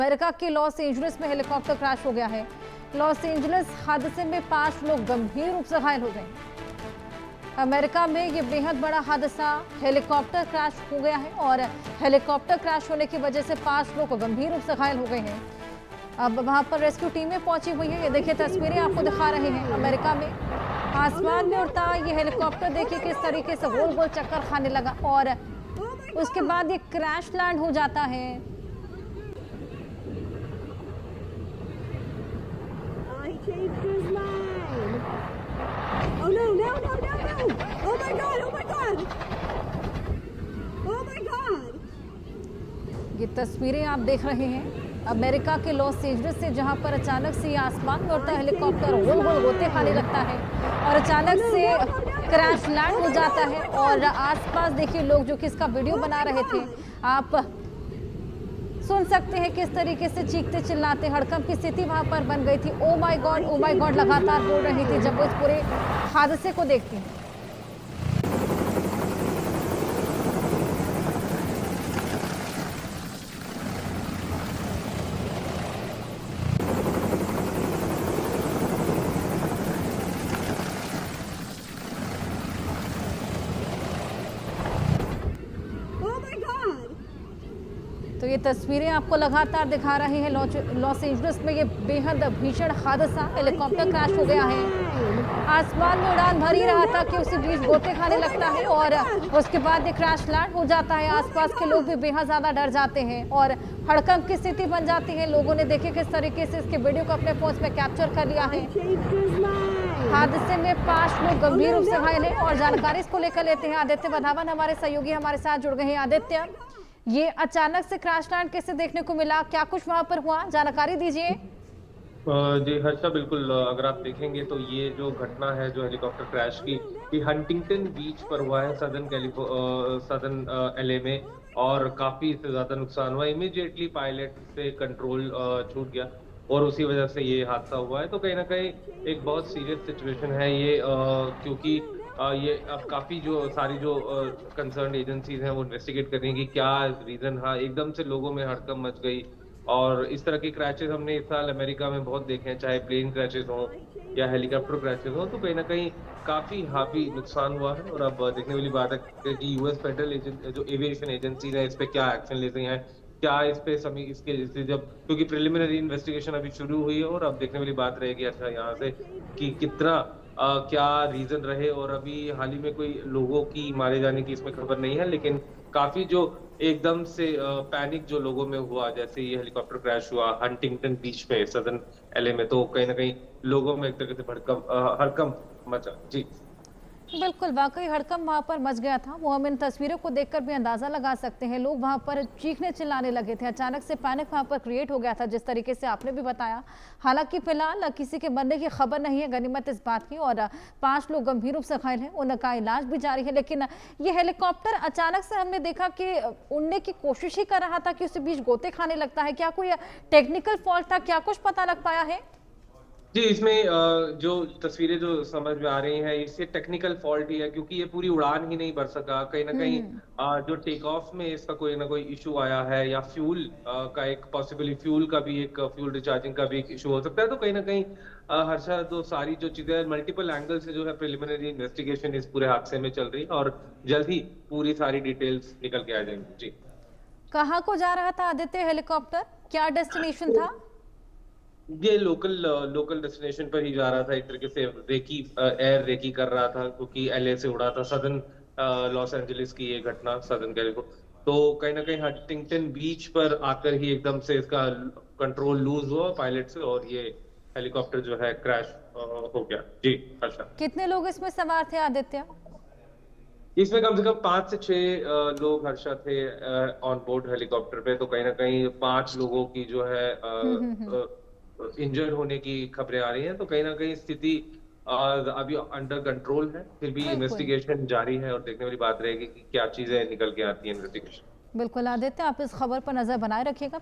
America के Los Angeles में helicopter crash हो गया है। लॉस एंजलिस हादसे में 5 लोग गंभीर रूप से घायल हो गए। अमेरिका में ये बेहद बड़ा हादसा हेलीकॉप्टर क्रैश हो गया है और हेलीकॉप्टर क्रैश होने की वजह से 5 लोग गंभीर रूप से घायल हो गए हैं। अब वहां पर रेस्क्यू टीमें पहुंची हुई है। ये देखिए तस्वीरें आपको दिखा रहे हैं। अमेरिका में आसमान में उड़ता ये हेलीकॉप्टर देखिए किस तरीके से गोल गोल चक्कर खाने लगा और उसके बाद ये क्रैश लैंड हो जाता है। Changed his mind. Oh no, no, no, no, no! Oh my god, oh my god! Oh my god! ये तस्वीरें आप देख रहे हैं अमेरिका के लॉस एंजलिस से, जहां पर अचानक से आसमान में उड़ता हेलीकॉप्टर गोल गोल गोते खाने लगता है और अचानक से क्रैश लैंड हो जाता है। और आसपास देखिए लोग जो कि इसका वीडियो बना रहे थे, आप सुन सकते हैं किस तरीके से चीखते चिल्लाते हड़कंप की स्थिति वहां पर बन गई थी। ओ माय गॉड लगातार बोल रही थी जब वो इस पूरे हादसे को देखती हैं। तो ये तस्वीरें आपको लगातार दिखा रहे हैं लॉस एंजलिस में ये बेहद भीषण हादसा हेलीकॉप्टर क्रैश हो गया है। आसमान में उड़ान भर ही रहा था कि उसी बीच गोते खाने लगता है और उसके बाद ये क्रैश लैंड हो जाता है। आसपास के लोग भी बेहद ज्यादा डर जाते हैं और हड़कंप की स्थिति बन जाती है। लोगों ने देखे किस तरीके से इसके वीडियो को अपने फोन में कैप्चर कर लिया है। हादसे में 5 लोग गंभीर रूप से घायल हैं और जानकारी इसको लेकर लेते हैं। आदित्य वधावन हमारे सहयोगी हमारे साथ जुड़ गए हैं। आदित्य, ये अचानक से क्रैश लैंड कैसे देखने को मिला, क्या कुछ वहां पर हुआ, जानकारी दीजिए। जी हर्षा, बिल्कुल। अगर आप देखेंगे तो ये जो घटना है जो हेलीकॉप्टर क्रैश की, ये हंटिंगटन बीच पर हुआ है सदर्न एलए में, और काफी इससे ज्यादा नुकसान हुआ। इमीडिएटली पायलट से कंट्रोल छूट गया और उसी वजह से ये हादसा हुआ है। तो कहीं ना कहीं एक बहुत सीरियस सिचुएशन है ये, क्योंकि ये अब काफी जो सारी जो कंसर्न एजेंसीज हैं वो इन्वेस्टिगेट कर रही हैं कि क्या रीजन था। एकदम से लोगों में हड़कंप मच गई और इस तरह के क्रैशेस हमने इस साल अमेरिका में बहुत देखे हैं, चाहे प्लेन क्रैशेस हो या हेलीकॉप्टर क्रैशेस हो। तो कहीं ना कहीं काफी नुकसान हुआ है और अब देखने वाली बात है कि यूएस फेडरल जो एविएशन एजेंसीज है इस पे क्या एक्शन ले रही हैं, क्या इस पे इसके जब, क्योंकि प्रिलिमिनरी इन्वेस्टिगेशन अभी शुरू हुई है और अब देखने वाली बात रहेगी अच्छा यहाँ से कि कितना क्या रीजन रहे। और अभी हाल ही में कोई लोगों की मारे जाने की इसमें खबर नहीं है, लेकिन काफी जो एकदम से पैनिक जो लोगों में हुआ जैसे ये हेलीकॉप्टर क्रैश हुआ हंटिंगटन बीच में सदर्न एलए में, तो कहीं ना कहीं लोगों में एक तरह से हड़कंप मचा। जी बिल्कुल, वाकई हड़कंप वहां पर मच गया था। वो हम इन तस्वीरों को देखकर भी अंदाजा लगा सकते हैं। लोग वहां पर चीखने चिल्लाने लगे थे। अचानक से पैनिक वहां पर क्रिएट हो गया था, जिस तरीके से आपने भी बताया। हालांकि फिलहाल किसी के मरने की खबर नहीं है, गनीमत इस बात की, और 5 लोग गंभीर रूप से घायल हैं, उनका इलाज भी जारी है। लेकिन ये हेलीकॉप्टर अचानक से हमने देखा कि उड़ने की कोशिश ही कर रहा था कि उसी बीच गोते खाने लगता है। क्या कोई टेक्निकल फॉल्ट था, क्या कुछ पता लग पाया है? जी, इसमें जो तस्वीरें जो समझ में आ रही हैं इससे टेक्निकल फॉल्ट ही है, क्योंकि ये पूरी उड़ान ही नहीं भर सका। कहीं ना कहीं जो टेक ऑफ में इसका कोई ना कोई इशू आया है, या फ्यूल का एक पॉसिबली फ्यूल रिचार्जिंग का भी एक इशू हो सकता है। तो कहीं ना कहीं हर्षा, तो सारी जो चीजें मल्टीपल एंगल से जो है प्रिलिमिनरी इन्वेस्टिगेशन इस पूरे हादसे में चल रही है और जल्द ही पूरी सारी डिटेल्स निकल के आ जाएंगी। जी, कहाँ को जा रहा था आदित्य हेलीकॉप्टर, क्या डेस्टिनेशन था? ये लोकल डेस्टिनेशन पर ही जा रहा था। एक तरीके से एयर रेकी कर रहा था, क्योंकि एलए से उड़ा था सदर्न लॉस एंजलिस की ये घटना सदर्न कैलिफोर्निया। तो कहीं ना कहीं हंटिंगटन बीच पर आकर ही एकदम से इसका कंट्रोल लूज हुआ पायलट से और ये हेलीकॉप्टर जो है क्रैश हो गया। जी अच्छा, कितने लोग इसमें सवार थे आदित्य? इसमें कम से कम 5 से 6 लोग हर्षा थे ऑन बोर्ड हेलीकॉप्टर पे। तो कहीं ना कहीं 5 लोगों की जो है इंजर्ड होने की खबरें आ रही हैं। तो कहीं ना कहीं स्थिति अभी अंडर कंट्रोल है, फिर भी इन्वेस्टिगेशन जारी है और देखने वाली बात रहेगी कि क्या चीजें निकल के आती है इन्वेस्टिगेशन। बिल्कुल आदित्य, आप इस खबर पर नजर बनाए रखिएगा।